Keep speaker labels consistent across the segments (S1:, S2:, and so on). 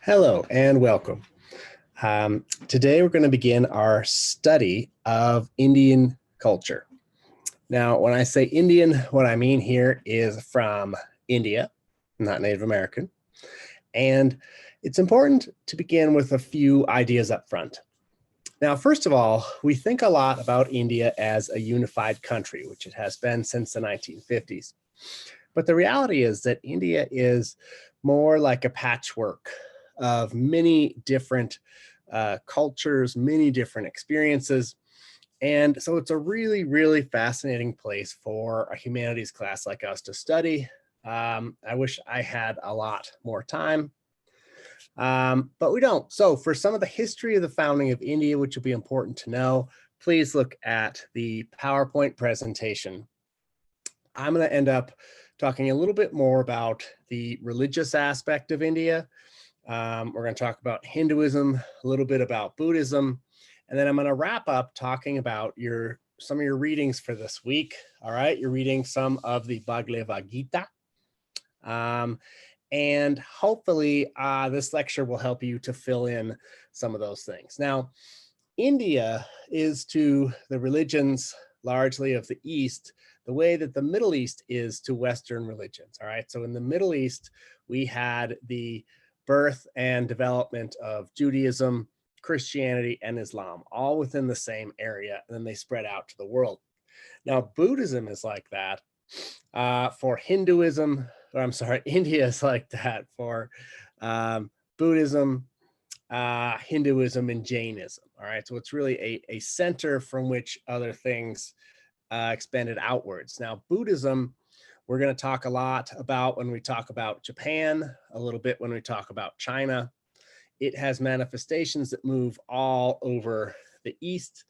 S1: Hello and welcome. Today we're going to begin our study of Indian culture. Now, when I say Indian, what I mean here is from India, not Native American. And it's important to begin with a few ideas up front. Now, first of all, we think a lot about India as a unified country, which it has been since the 1950s. But the reality is that India is more like a patchwork of many different cultures, many different experiences. And so it's a really, really fascinating place for a humanities class like us to study. I wish I had a lot more time, but we don't. So for some of the history of the founding of India, which will be important to know, please look at the PowerPoint presentation. I'm going to end up talking a little bit more about the religious aspect of India. We're going to talk about Hinduism, a little bit about Buddhism, and then I'm going to wrap up talking about some of your readings for this week. All right, you're reading some of the Bhagavad Gita. And hopefully this lecture will help you to fill in some of those things. Now, India is to the religions largely of the East the way that the Middle East is to Western religions. All right, so in the Middle East, we had the birth and development of Judaism, Christianity, and Islam, all within the same area, and then they spread out to the world. Now, Buddhism is like that for Hinduism, or I'm sorry, India is like that for Buddhism, Hinduism, and Jainism. All right, so it's really a center from which other things expanded outwards. Now, Buddhism, we're going to talk a lot about when we talk about Japan, a little bit when we talk about China. It has manifestations that move all over the East,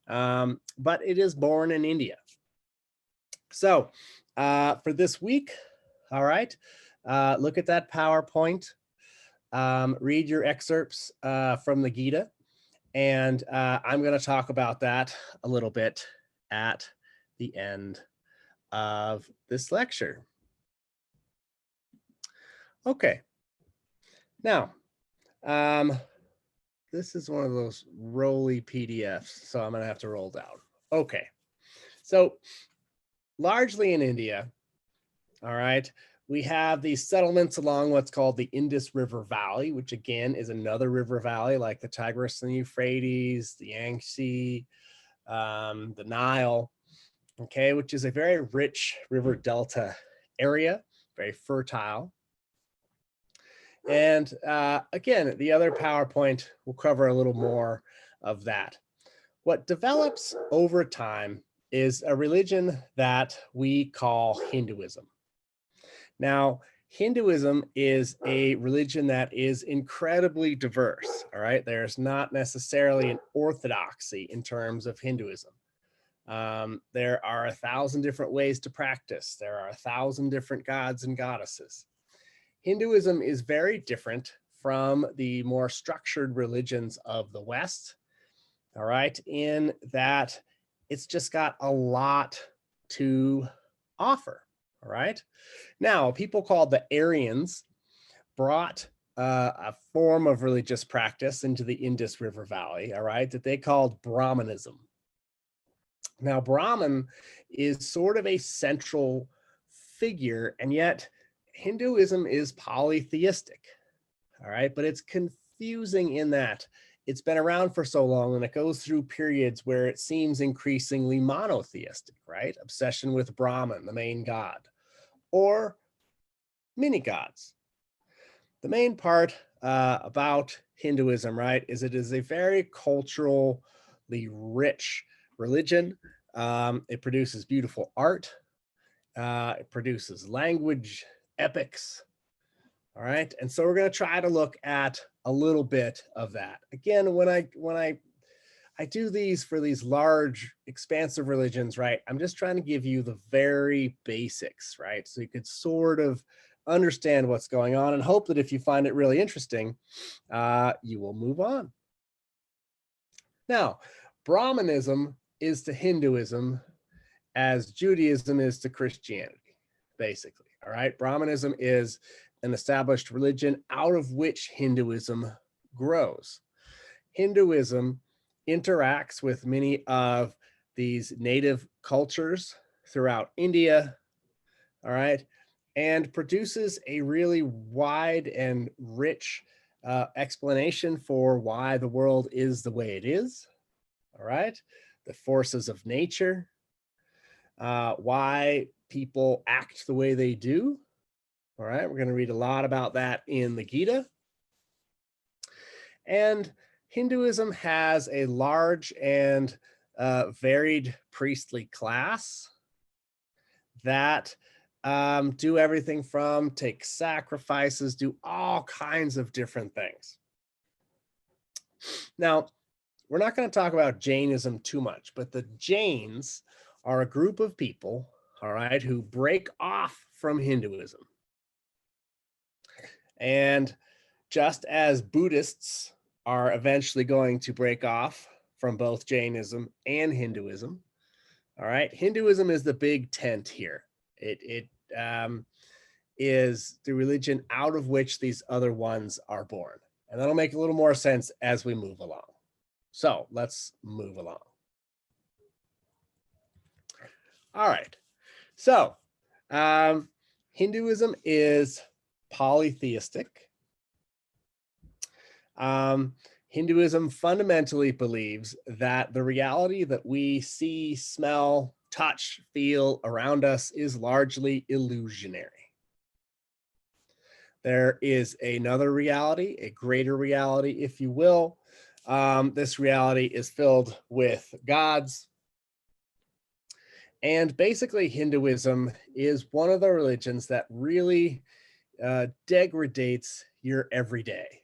S1: but it is born in India. So for this week, all right, look at that PowerPoint, read your excerpts from the Gita, and I'm going to talk about that a little bit at the end of this lecture. Okay, now, this is one of those rolly PDFs, so I'm gonna have to roll down. Okay, so largely in India, all right, we have these settlements along what's called the Indus River Valley, which again is another river valley like the Tigris and the Euphrates, the Yangtze, the Nile, okay, which is a very rich river delta area, very fertile. And again, the other PowerPoint will cover a little more of that. What develops over time is a religion that we call Hinduism. Now, Hinduism is a religion that is incredibly diverse, all right? There's not necessarily an orthodoxy in terms of Hinduism. There are 1,000 different ways to practice. There are 1,000 different gods and goddesses. Hinduism is very different from the more structured religions of the West, all right, in that it's just got a lot to offer, all right? Now, people called the Aryans brought a form of religious practice into the Indus River Valley, all right, that they called Brahmanism. Now, Brahman is sort of a central figure, and yet Hinduism is polytheistic, all right? But it's confusing in that it's been around for so long and it goes through periods where it seems increasingly monotheistic, right? Obsession with Brahman, the main god, or many gods. The main part about Hinduism, right, is it is a very culturally rich religion. It produces beautiful art. It produces language, epics. All right, and so we're going to try to look at a little bit of that. Again, when I do these for these large, expansive religions, right, I'm just trying to give you the very basics, right, so you could sort of understand what's going on and hope that if you find it really interesting, you will move on. Now, Brahmanism is to Hinduism as Judaism is to Christianity. basically. All right. Brahmanism is an established religion out of which Hinduism grows. Hinduism interacts with many of these native cultures throughout India, all right, and produces a really wide and rich explanation for why the world is the way it is, all right, the forces of nature, why people act the way they do, all right. We're going to read a lot about that in the Gita. And Hinduism has a large and varied priestly class that do everything from take sacrifices, do all kinds of different things. Now, we're not going to talk about Jainism too much, but the Jains are a group of people, all right, who break off from Hinduism. And just as Buddhists are eventually going to break off from both Jainism and Hinduism, all right, Hinduism is the big tent here. It is the religion out of which these other ones are born. And that'll make a little more sense as we move along. So let's move along. All right. So Hinduism is polytheistic. Hinduism fundamentally believes that the reality that we see, smell, touch, feel around us is largely illusionary. There is another reality, a greater reality, if you will. This reality is filled with gods. And basically, Hinduism is one of the religions that really degrades your everyday.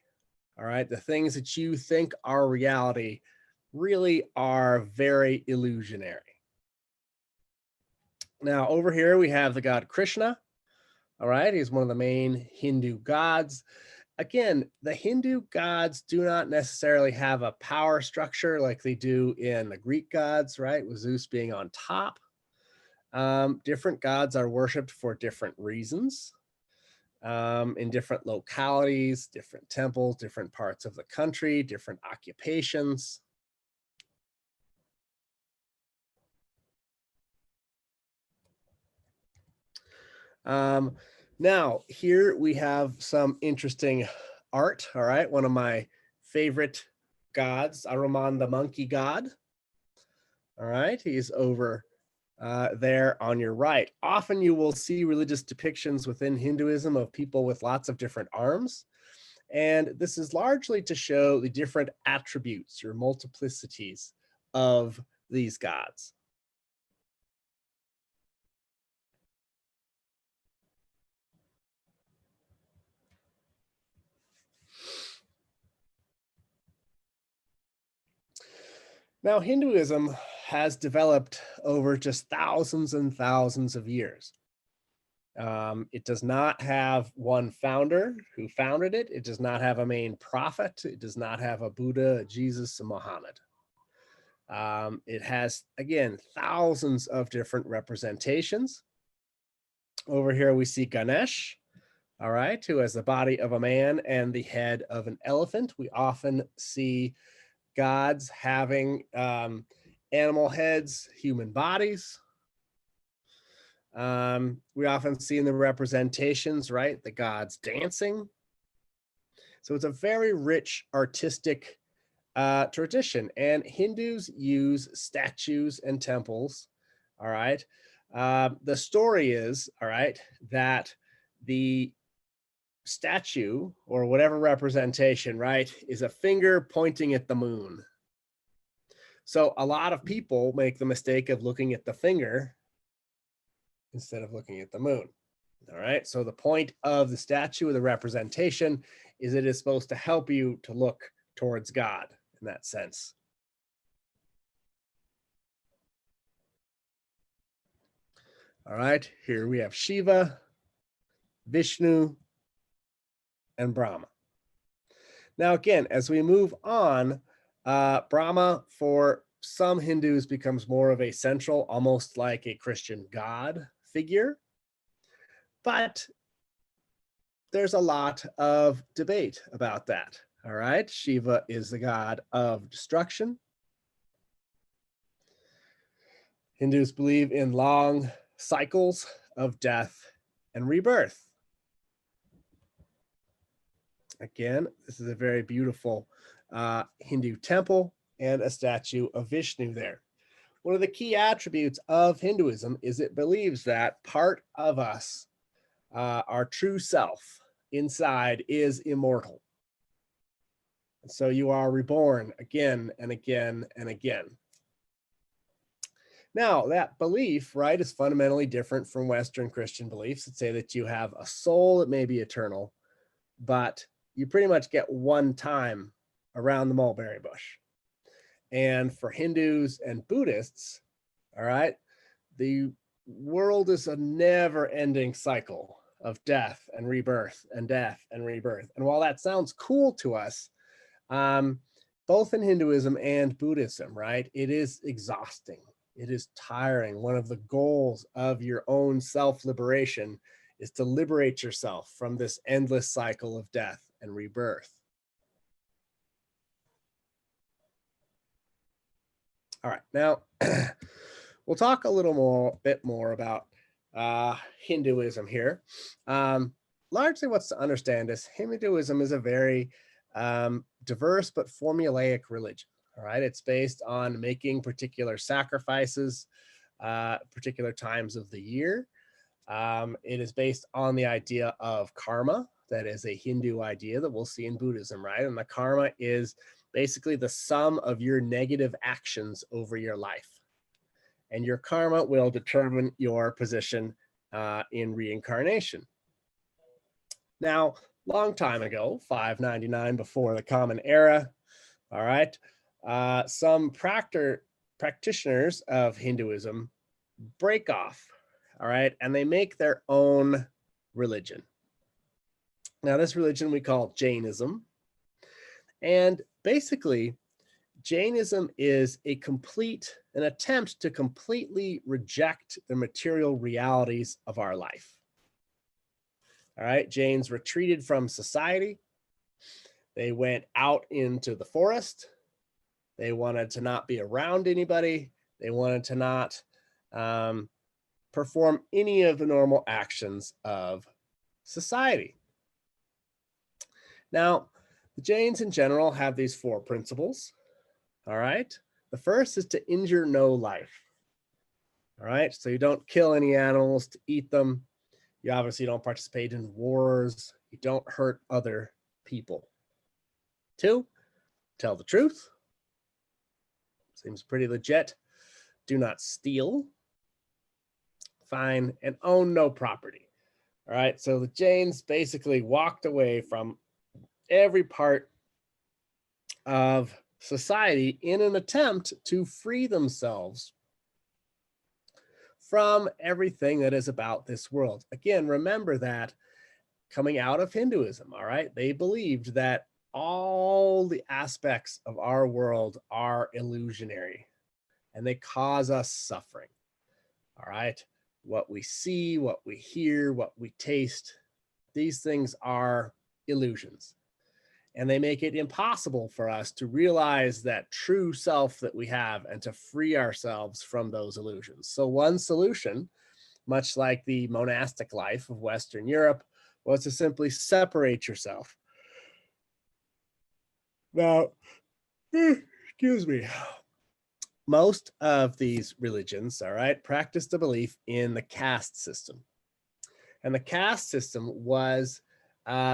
S1: All right. The things that you think are reality really are very illusionary. Now, over here, we have the god Krishna. All right. He's one of the main Hindu gods. Again, the Hindu gods do not necessarily have a power structure like they do in the Greek gods, right? With Zeus being on top. Different gods are worshipped for different reasons. In different localities, different temples, different parts of the country, different occupations. Now, here we have some interesting art, all right? One of my favorite gods, Aruman the monkey god. All right, he's over there on your right. Often you will see religious depictions within Hinduism of people with lots of different arms. And this is largely to show the different attributes or multiplicities of these gods. Now, Hinduism has developed over just thousands and thousands of years. It does not have one founder who founded it. It does not have a main prophet. It does not have a Buddha, a Jesus, a Muhammad. It has, again, thousands of different representations. Over here, we see Ganesh, all right, who has the body of a man and the head of an elephant. We often see gods having animal heads, human bodies. We often see in the representations, right, the gods dancing. So it's a very rich artistic tradition. And Hindus use statues and temples, all right. The story is, all right, that the statue or whatever representation, right, is a finger pointing at the moon. So a lot of people make the mistake of looking at the finger instead of looking at the moon. All right. So the point of the statue or the representation is it is supposed to help you to look towards God in that sense. All right. Here we have Shiva, Vishnu, and Brahma. Now, again, as we move on, Brahma for some Hindus becomes more of a central, almost like a Christian god figure. But there's a lot of debate about that. All right. Shiva is the god of destruction. Hindus believe in long cycles of death and rebirth. Again, this is a very beautiful Hindu temple and a statue of Vishnu there. One of the key attributes of Hinduism is it believes that part of us, our true self inside, is immortal. And so you are reborn again and again and again. Now, that belief, right, is fundamentally different from Western Christian beliefs that say that you have a soul that may be eternal, but you pretty much get one time around the mulberry bush. And for Hindus and Buddhists, all right, the world is a never-ending cycle of death and rebirth and death and rebirth. And while that sounds cool to us, both in Hinduism and Buddhism, right, it is exhausting. It is tiring. One of the goals of your own self-liberation is to liberate yourself from this endless cycle of death and rebirth. All right, now we'll talk a little bit more about Hinduism here. Largely what's to understand is Hinduism is a very diverse but formulaic religion. All right, it's based on making particular sacrifices, particular times of the year. It is based on the idea of karma. That is a Hindu idea that we'll see in Buddhism, right? And the karma is basically the sum of your negative actions over your life. And your karma will determine your position in reincarnation. Now, long time ago, 599 before the Common Era, all right, some practitioners of Hinduism break off, all right, and they make their own religion. Now, this religion we call Jainism. And basically, Jainism is an attempt to completely reject the material realities of our life. All right, Jains retreated from society. They went out into the forest. They wanted to not be around anybody. They wanted to not perform any of the normal actions of society. Now, the Jains in general have these 4 principles. All right. The first is to injure no life. All right. So you don't kill any animals to eat them. You obviously don't participate in wars. You don't hurt other people. 2, tell the truth. Seems pretty legit. Do not steal. Fine. And own no property. All right. So the Jains basically walked away from every part of society in an attempt to free themselves from everything that is about this world. Again, remember that coming out of Hinduism, all right, they believed that all the aspects of our world are illusionary and they cause us suffering. All right, what we see, what we hear, what we taste, these things are illusions. And they make it impossible for us to realize that true self that we have and to free ourselves from those illusions. So one solution, much like the monastic life of Western Europe, was to simply separate yourself. Now, excuse me. Most of these religions, all right, practice the belief in the caste system. And the caste system was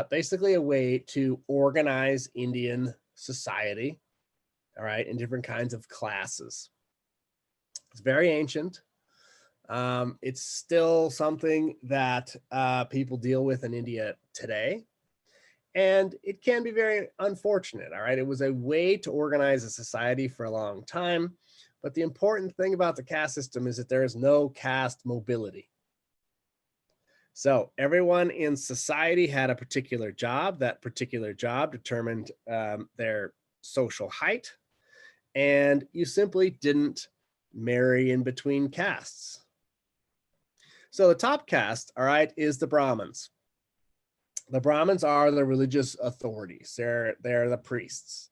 S1: basically a way to organize Indian society, all right, in different kinds of classes. It's very ancient. It's still something that people deal with in India today. And it can be very unfortunate, all right? It was a way to organize a society for a long time. But the important thing about the caste system is that there is no caste mobility. So everyone in society had a particular job. That particular job determined their social height. And you simply didn't marry in between castes. So the top caste, all right, is the Brahmins. The Brahmins are the religious authorities. They're the priests,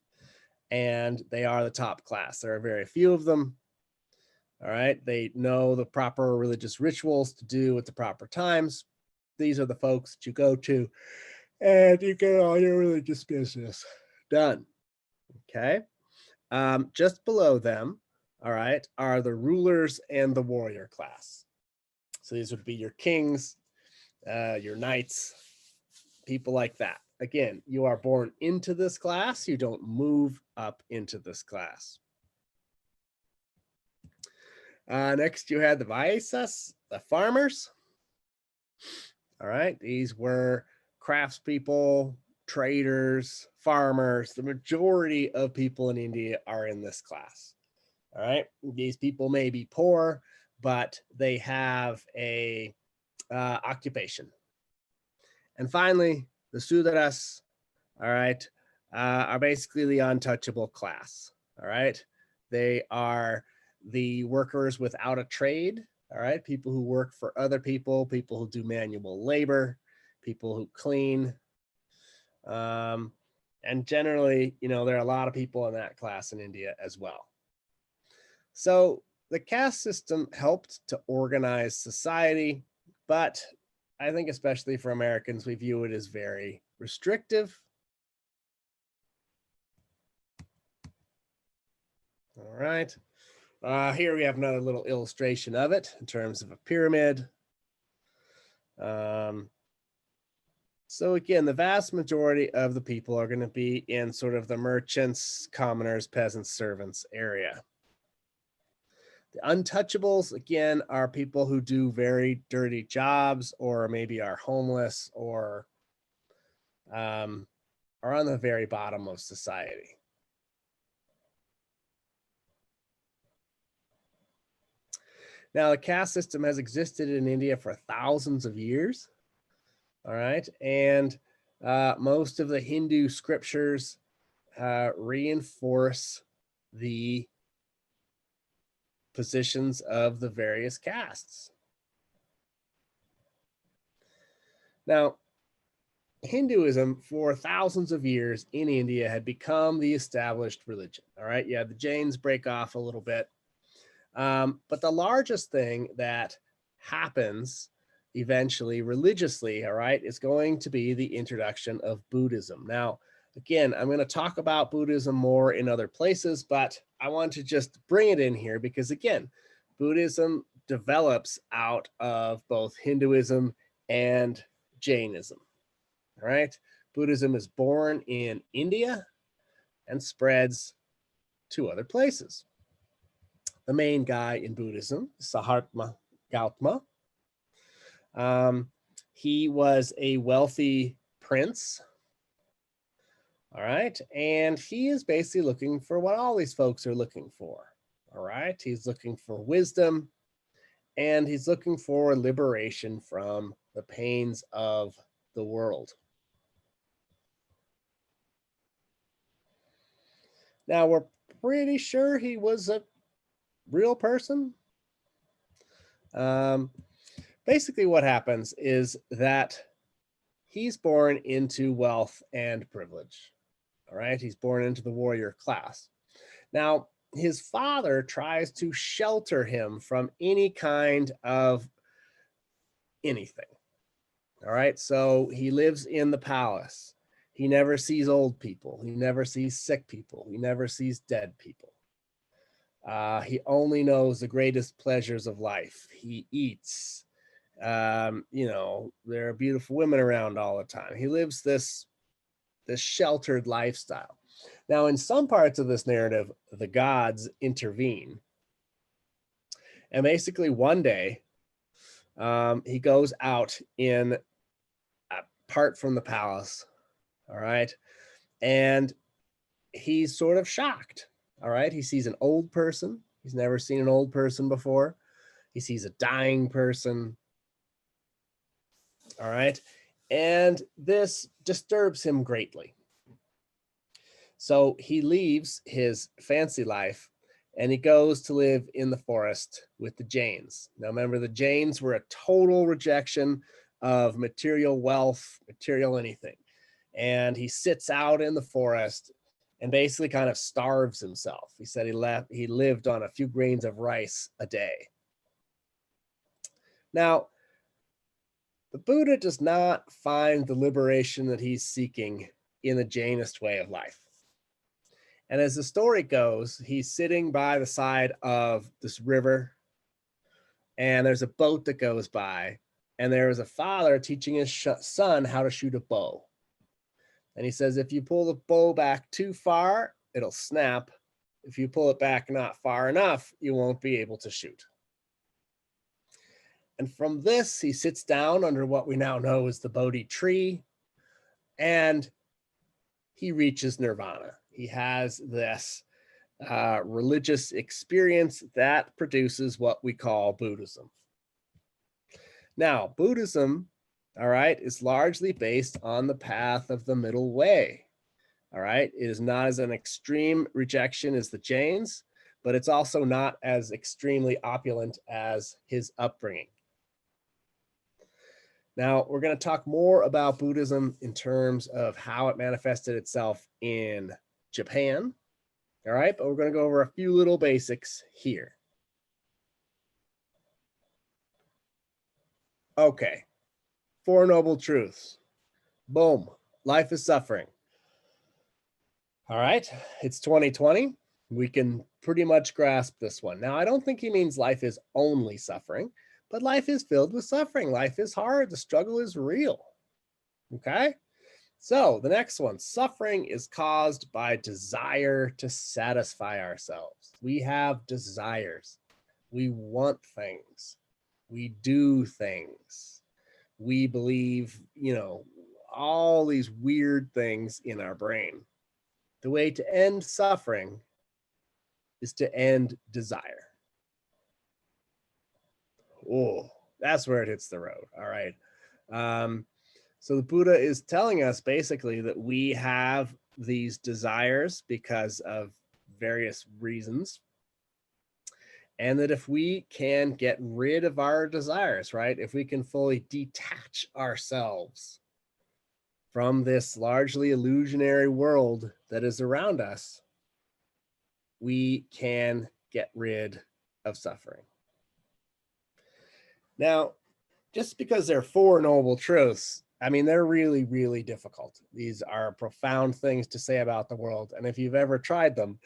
S1: and they are the top class. There are very few of them. All right, they know the proper religious rituals to do at the proper times. These are the folks that you go to, and you get all your religious business done. Okay. Just below them, all right, are the rulers and the warrior class. So these would be your kings, your knights, people like that. Again, you are born into this class. You don't move up into this class. Next, you had the Vaisas, the farmers. All right, these were craftspeople, traders, farmers. The majority of people in India are in this class. All right, these people may be poor, but they have a occupation. And finally, the Sudras, all right, are basically the untouchable class. All right, they are the workers without a trade. All right, people who work for other people, people who do manual labor, people who clean. And generally, there are a lot of people in that class in India as well. So the caste system helped to organize society, but I think especially for Americans, we view it as very restrictive. All right. Here we have another little illustration of it in terms of a pyramid. So again, the vast majority of the people are going to be in sort of the merchants, commoners, peasants, servants area. The untouchables, again, are people who do very dirty jobs or maybe are homeless or are on the very bottom of society. Now, the caste system has existed in India for thousands of years. All right. And most of the Hindu scriptures reinforce the positions of the various castes. Now, Hinduism for thousands of years in India had become the established religion. All right. Yeah, the Jains break off a little bit. But the largest thing that happens eventually religiously, all right, is going to be the introduction of Buddhism. Now, again, I'm going to talk about Buddhism more in other places, but I want to just bring it in here because, again, Buddhism develops out of both Hinduism and Jainism. All right. Buddhism is born in India and spreads to other places. The main guy in Buddhism, Siddhartha Gautama. He was a wealthy prince. All right. And he is basically looking for what all these folks are looking for. All right. He's looking for wisdom and he's looking for liberation from the pains of the world. Now, we're pretty sure he was a real person. Basically, what happens is that he's born into wealth and privilege. All right. He's born into the warrior class. Now, his father tries to shelter him from any kind of anything. All right. So he lives in the palace. He never sees old people. He never sees sick people. He never sees dead people. He only knows the greatest pleasures of life. He eats. There are beautiful women around all the time. He lives this sheltered lifestyle. Now, in some parts of this narrative, the gods intervene. And basically one day, he goes out in apart from the palace. All right. And he's sort of shocked. All right. He sees an old person. He's never seen an old person before. He sees a dying person. All right. And this disturbs him greatly. So he leaves his fancy life and he goes to live in the forest with the Jains. Now, remember, the Jains were a total rejection of material wealth, material anything. And he sits out in the forest and basically kind of starves himself. He said he lived on a few grains of rice a day. Now, the Buddha does not find the liberation that he's seeking in the Jainist way of life. And as the story goes, he's sitting by the side of this river, and there's a boat that goes by, and there is a father teaching his son how to shoot a bow. And he says, if you pull the bow back too far, it'll snap. If you pull it back not far enough, you won't be able to shoot. And from this, he sits down under what we now know as the Bodhi tree, and he reaches nirvana. He has this religious experience that produces what we call Buddhism. Now, Buddhism, all right, is largely based on the path of the middle way. All right, it is not as an extreme rejection as the Jains, but it's also not as extremely opulent as his upbringing. Now, we're going to talk more about Buddhism in terms of how it manifested itself in Japan. All right, but we're going to go over a few little basics here. Okay, Four Noble Truths. Boom, life is suffering. All right, it's 2020. We can pretty much grasp this one. Now, I don't think he means life is only suffering, but life is filled with suffering. Life is hard. The struggle is real. Okay? So the next one, suffering is caused by desire to satisfy ourselves. We have desires. We want things. We do things. We believe, all these weird things in our brain. The way to end suffering is to end desire. Oh, that's where it hits the road. All right. So the Buddha is telling us basically that we have these desires because of various reasons. And that if we can get rid of our desires, right? If we can fully detach ourselves from this largely illusionary world that is around us, we can get rid of suffering. Now, just because they're Four Noble Truths, I mean, they're really, really difficult. These are profound things to say about the world. And if you've ever tried them,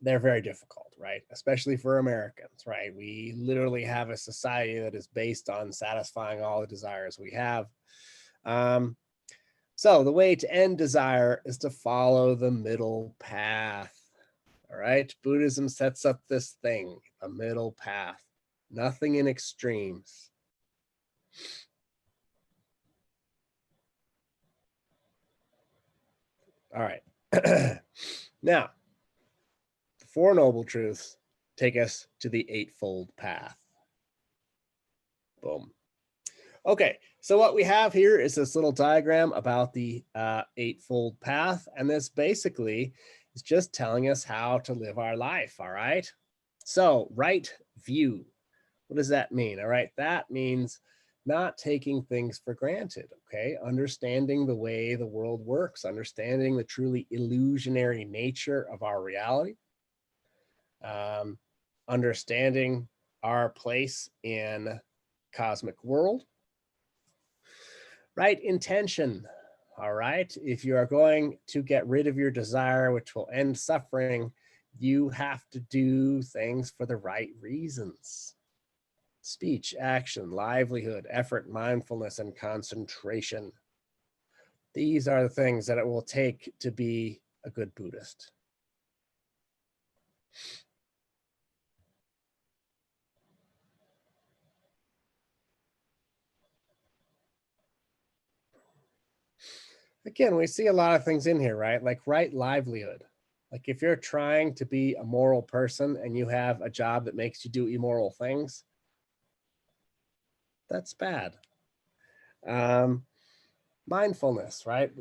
S1: they're very difficult, right? Especially for Americans, right? We literally have a society that is based on satisfying all the desires we have. So the way to end desire is to follow the middle path. All right. Buddhism sets up this thing, a middle path, nothing in extremes. All right. Now, the Four Noble Truths take us to the Eightfold Path. Boom. Okay, so what we have here is this little diagram about the Eightfold Path, and this basically is just telling us how to live our life, all right? So, right view. What does that mean? All right, that means not taking things for granted, okay? Understanding the way the world works, understanding the truly illusionary nature of our reality, understanding our place in cosmic world. Right intention, all right? If you are going to get rid of your desire, which will end suffering, you have to do things for the right reasons. Speech, action, livelihood, effort, mindfulness, and concentration. These are the things that it will take to be a good Buddhist. Again, we see a lot of things in here, right? Like right livelihood. Like if you're trying to be a moral person and you have a job that makes you do immoral things, that's bad. Mindfulness, right?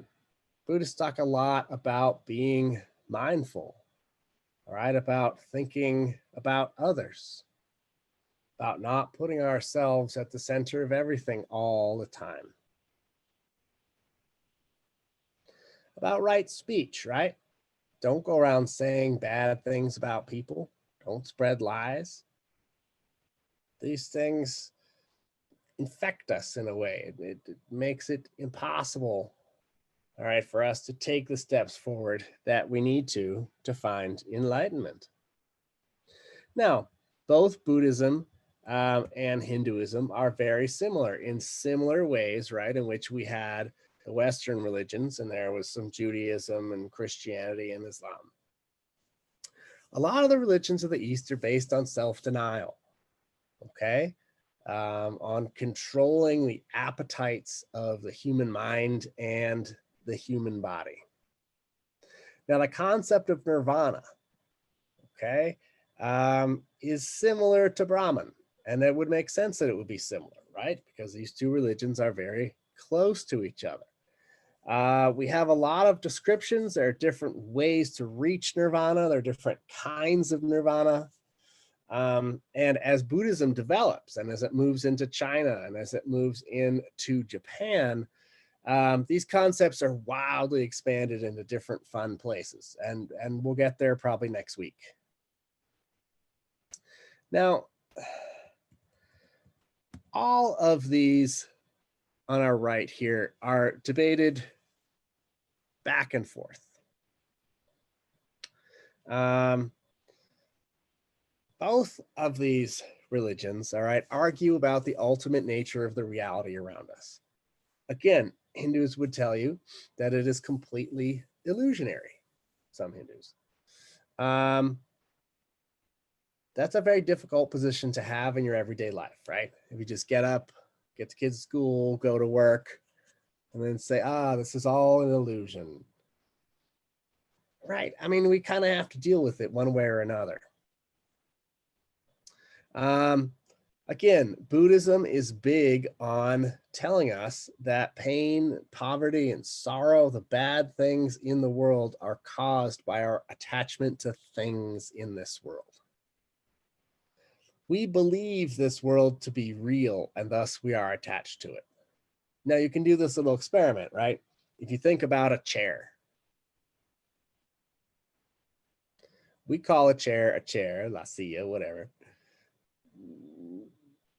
S1: Buddhists talk a lot about being mindful. all right, about thinking about others, about not putting ourselves at the center of everything all the time, about right speech, right? Don't go around saying bad things about people. Don't spread lies. These things infect us in a way. It makes it impossible, all right, for us to take the steps forward that we need to find enlightenment. Now, both Buddhism and Hinduism are very similar in similar ways, right, in which we had the Western religions, and there was some Judaism and Christianity and Islam. A lot of the religions of the East are based on self-denial, okay? On controlling the appetites of the human mind and the human body. Now, the concept of nirvana, okay, is similar to Brahman, and it would make sense that it would be similar, right? Because these two religions are very close to each other. We have a lot of descriptions. There are different ways to reach nirvana. There are different kinds of nirvana. And as Buddhism develops and as it moves into China and as it moves into Japan, these concepts are wildly expanded into different fun places. And we'll get there probably next week. Now, all of these on our right here are debated back and forth. Both of these religions, all right, argue about the ultimate nature of the reality around us. Again, Hindus would tell you that it is completely illusionary, some Hindus. That's a very difficult position to have in your everyday life, right? If you just get up, get the kids to school, go to work, and then say, this is all an illusion. Right? I mean, we kind of have to deal with it one way or another. Again, Buddhism is big on telling us that pain, poverty, and sorrow, the bad things in the world, are caused by our attachment to things in this world. We believe this world to be real, and thus we are attached to it. Now, you can do this little experiment, right? If you think about a chair, we call a chair, la silla, whatever.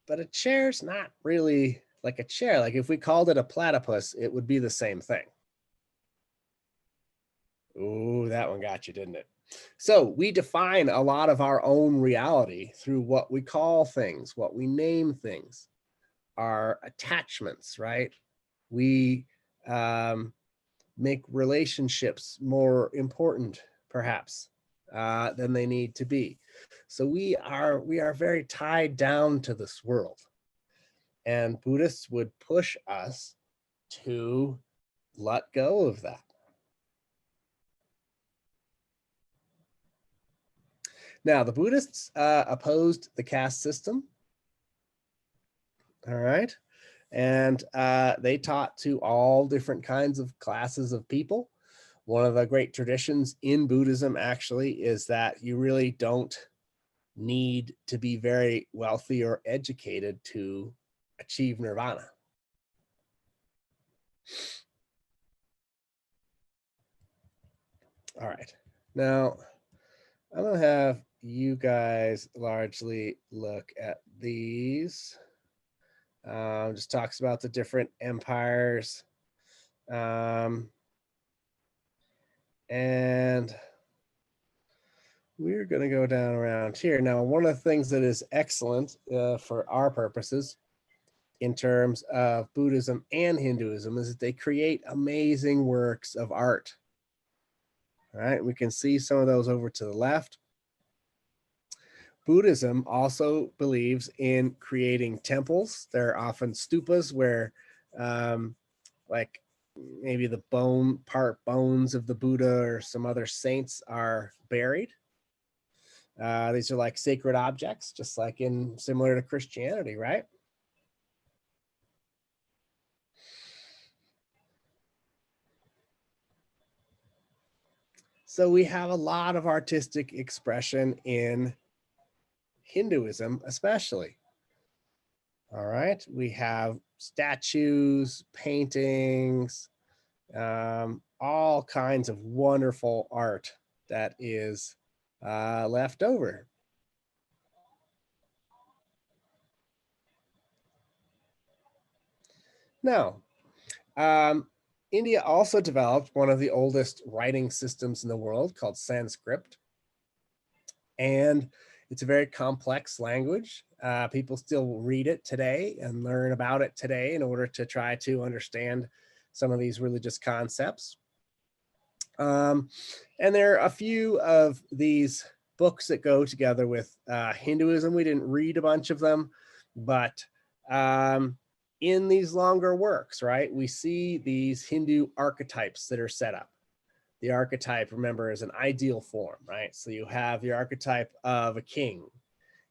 S1: But a chair's not really like a chair. Like if we called it a platypus, it would be the same thing. Ooh, that one got you, didn't it? So we define a lot of our own reality through what we call things, what we name things, our attachments, right? We make relationships more important, perhaps, than they need to be. So we are very tied down to this world. And Buddhists would push us to let go of that. Now, the Buddhists opposed the caste system. All right. And they taught to all different kinds of classes of people. One of the great traditions in Buddhism actually is that you really don't need to be very wealthy or educated to achieve nirvana. All right. Now, I'm going to have you guys largely look at these. Just talks about the different empires. And we're going to go down around here. Now, one of the things that is excellent for our purposes in terms of Buddhism and Hinduism is that they create amazing works of art. All right, we can see some of those over to the left. Buddhism also believes in creating temples. There are often stupas where like maybe the bones of the Buddha or some other saints are buried. These are like sacred objects, just like similar to Christianity, right? So we have a lot of artistic expression in Hinduism, especially. All right, we have statues, paintings, all kinds of wonderful art that is left over. Now, India also developed one of the oldest writing systems in the world called Sanskrit. And it's a very complex language. People still read it today and learn about it today in order to try to understand some of these religious concepts. And there are a few of these books that go together with Hinduism. We didn't read a bunch of them, but in these longer works, right, we see these Hindu archetypes that are set up. The archetype, remember, is an ideal form, right? So you have the archetype of a king.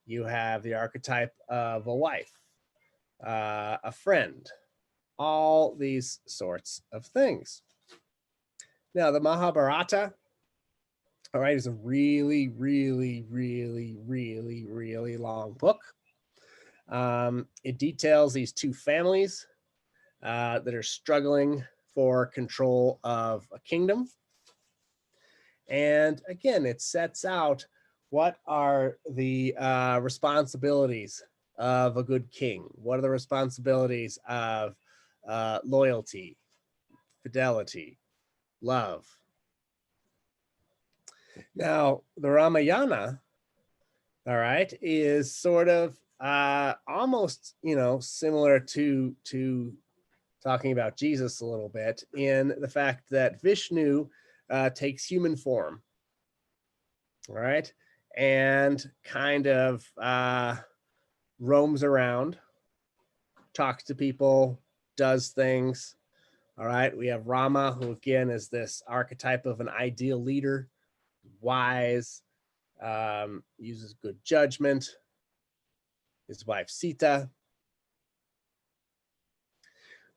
S1: You have the archetype of a wife, a friend, all these sorts of things. Now, the Mahabharata, all right, is a really, really, really, really, really long book. It details these two families that are struggling for control of a kingdom. And again, it sets out what are the responsibilities of a good king? What are the responsibilities of loyalty, fidelity, love? Now, the Ramayana, all right, is sort of almost, similar to talking about Jesus a little bit in the fact that Vishnu takes human form, all right, and kind of roams around, talks to people, does things. All right, we have Rama, who again is this archetype of an ideal leader, wise, uses good judgment. His wife Sita.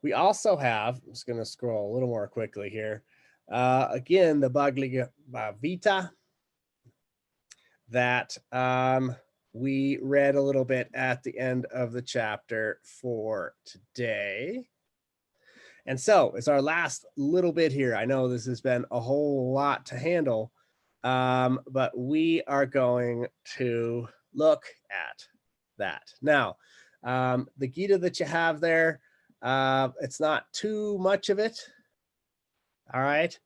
S1: We also have, I'm just going to scroll a little more quickly here. Again, the Bhagavad Gita that we read a little bit at the end of the chapter for today. And so it's our last little bit here. I know this has been a whole lot to handle, but we are going to look at that. Now, the Gita that you have there, it's not too much of it. All right.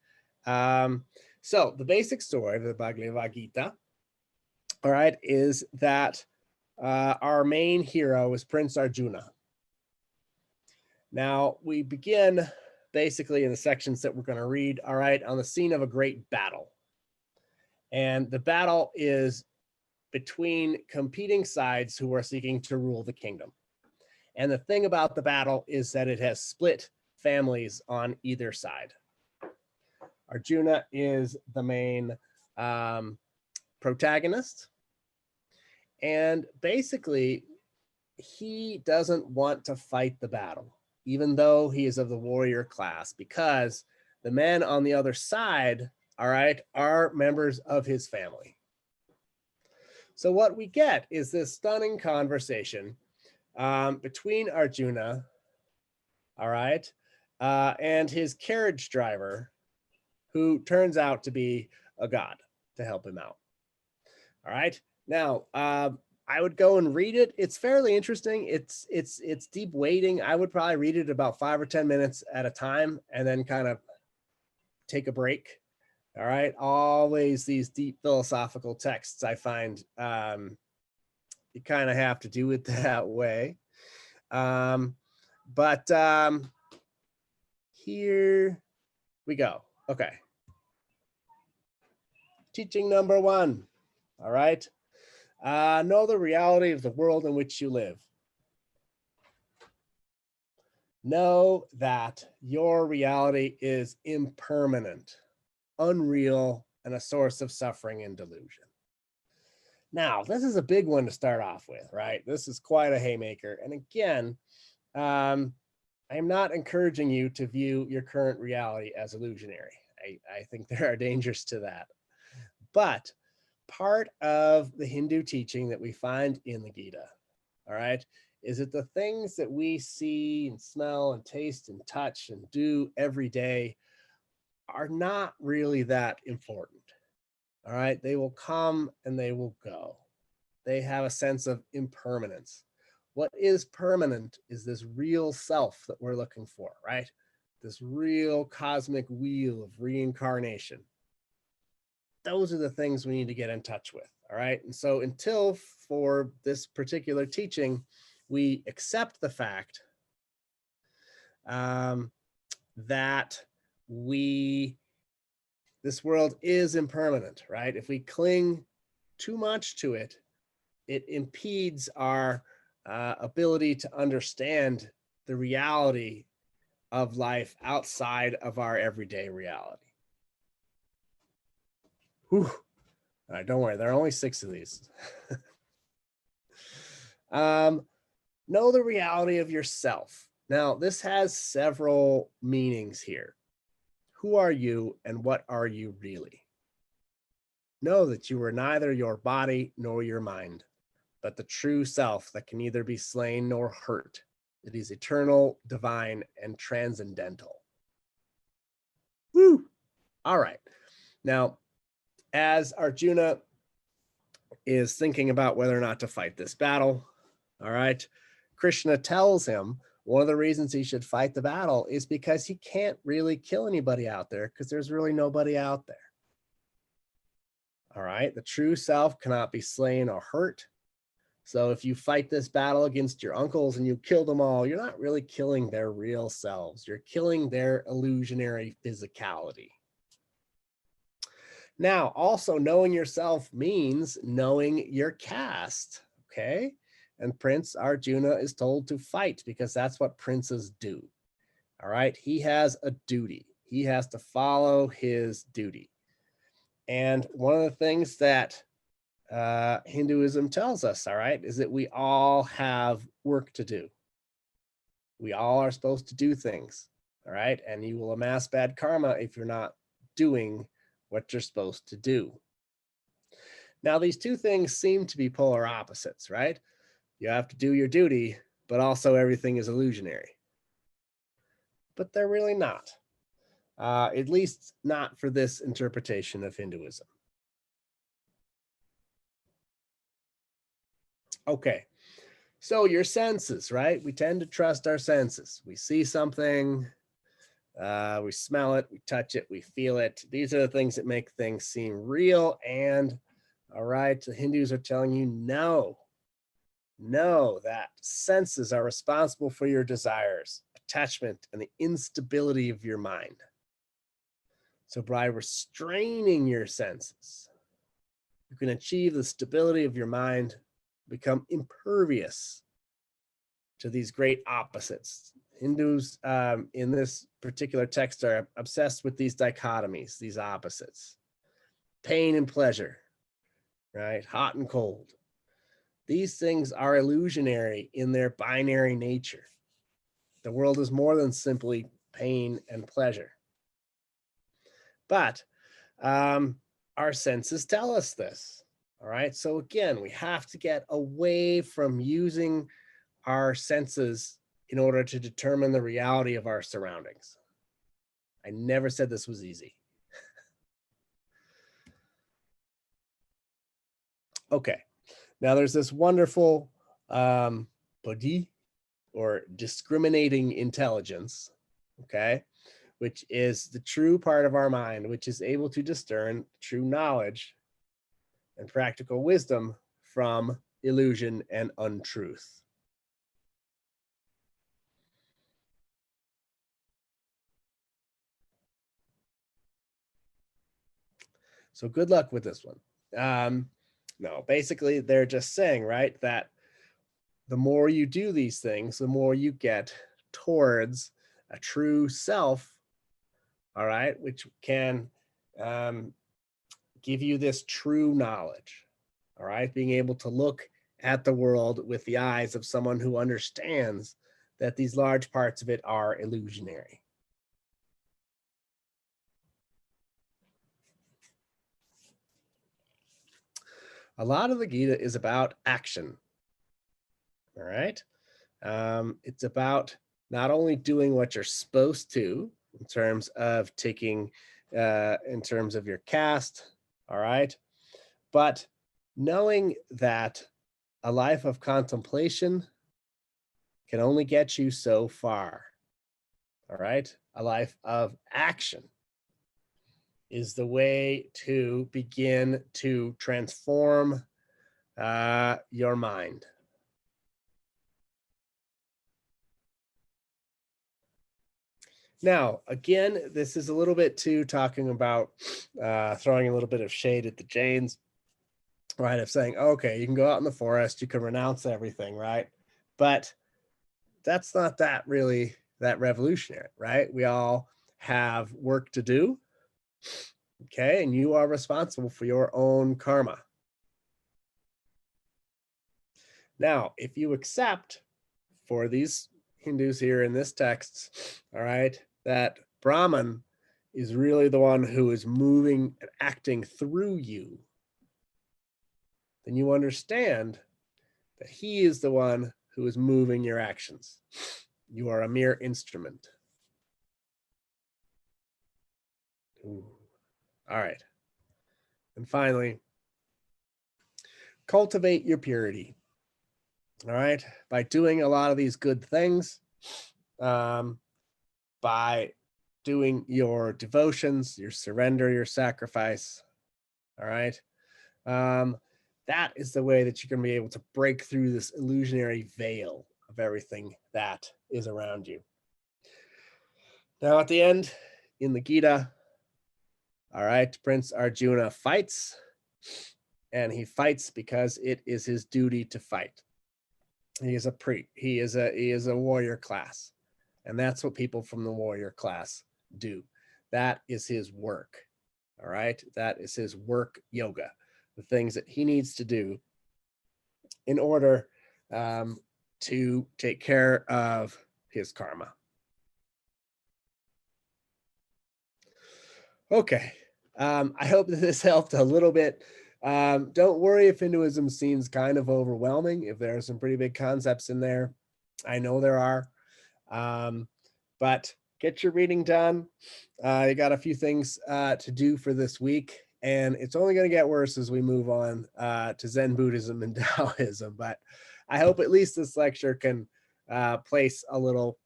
S1: So the basic story of the Bhagavad Gita, all right, is that our main hero is Prince Arjuna. Now, we begin basically in the sections that we're going to read, all right, on the scene of a great battle. And the battle is between competing sides who are seeking to rule the kingdom. And the thing about the battle is that it has split families on either side. Arjuna is the main protagonist. And basically, he doesn't want to fight the battle, even though he is of the warrior class, because the men on the other side, all right, are members of his family. So what we get is this stunning conversation between Arjuna, all right, and his carriage driver, who turns out to be a god to help him out. All right. Now, I would go and read it. It's fairly interesting. It's deep wading. I would probably read it about 5 or 10 minutes at a time and then kind of take a break. All right. Always these deep philosophical texts, I find you kind of have to do it that way. But here we go. Okay. Teaching number 1. All right. Know the reality of the world in which you live. Know that your reality is impermanent, unreal, and a source of suffering and delusion. Now, this is a big one to start off with, right? This is quite a haymaker. And again, I am not encouraging you to view your current reality as illusionary. I think there are dangers to that. But part of the Hindu teaching that we find in the Gita, all right, is that the things that we see and smell and taste and touch and do every day are not really that important. All right, they will come and they will go. They have a sense of impermanence. What is permanent is this real self that we're looking for, right? This real cosmic wheel of reincarnation. Those are the things we need to get in touch with, all right? And so until for this particular teaching, we accept the fact that this world is impermanent, right? If we cling too much to it, it impedes our ability to understand the reality of life outside of our everyday reality. Whew. All right, don't worry, there are only 6 of these. Know the reality of yourself. Now, this has several meanings here. Who are you and what are you really? Know that you are neither your body nor your mind, but the true self that can neither be slain nor hurt. It is eternal, divine, and transcendental. Woo! All right. Now, as Arjuna is thinking about whether or not to fight this battle, all right, Krishna tells him one of the reasons he should fight the battle is because he can't really kill anybody out there because there's really nobody out there. All right, the true self cannot be slain or hurt. So if you fight this battle against your uncles and you kill them all, you're not really killing their real selves. You're killing their illusionary physicality. Now, also knowing yourself means knowing your caste, okay? And Prince Arjuna is told to fight because that's what princes do, all right? He has a duty. He has to follow his duty. And one of the things that Hinduism tells us, all right, is that we all have work to do. We all are supposed to do things, all right? And you will amass bad karma if you're not doing what you're supposed to do. Now, these two things seem to be polar opposites, right? You have to do your duty, but also everything is illusionary. But they're really not, at least not for this interpretation of Hinduism. Okay, so your senses, right? We tend to trust our senses. We see something, we smell it, we touch it, we feel it. These are the things that make things seem real. And all right, the Hindus are telling you no, that senses are responsible for your desires, attachment, and the instability of your mind. So by restraining your senses, you can achieve the stability of your mind, become impervious to these great opposites. Hindus in this particular text are obsessed with these dichotomies, these opposites. Pain and pleasure, right? Hot and cold. These things are illusionary in their binary nature. The world is more than simply pain and pleasure. But our senses tell us this. All right. So again, we have to get away from using our senses in order to determine the reality of our surroundings. I never said this was easy. Okay. Now there's this wonderful buddhi, or discriminating intelligence, okay, which is the true part of our mind, which is able to discern true knowledge and practical wisdom from illusion and untruth. So good luck with this one. No, basically they're just saying, right, that the more you do these things, the more you get towards a true self, all right, which can give you this true knowledge, all right, being able to look at the world with the eyes of someone who understands that these large parts of it are illusionary. A lot of the Gita is about action. All right. It's about not only doing what you're supposed to in terms of taking, in terms of your caste, all right, but knowing that a life of contemplation can only get you so far, all right? A life of action is the way to begin to transform your mind. Now, again, this is a little bit too talking about throwing a little bit of shade at the Jains, right? Of saying, okay, you can go out in the forest, you can renounce everything, right? But that's not that really that revolutionary, right? We all have work to do, okay? And you are responsible for your own karma. Now, if you accept for these Hindus here in this text, all right, that Brahman is really the one who is moving and acting through you, then you understand that he is the one who is moving your actions. You are a mere instrument. Ooh. All right. And finally, cultivate your purity. All right. By doing a lot of these good things, by doing your devotions, your surrender, your sacrifice. All right. That is the way that you're going to be able to break through this illusionary veil of everything that is around you. Now, at the end, in the Gita, all right, Prince Arjuna fights, and he fights because it is his duty to fight. He is a he is a warrior class, and that's what people from the warrior class do. That is his work. All right, that is his work yoga, the things that he needs to do in order to take care of his karma. Okay, I hope that this helped a little bit. Don't worry if Hinduism seems kind of overwhelming, if there are some pretty big concepts in there. I know there are, but get your reading done. You got a few things to do for this week, and it's only going to get worse as we move on to Zen Buddhism and Taoism. But I hope at least this lecture can place a little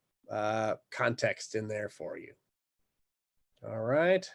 S1: context in there for you. All right.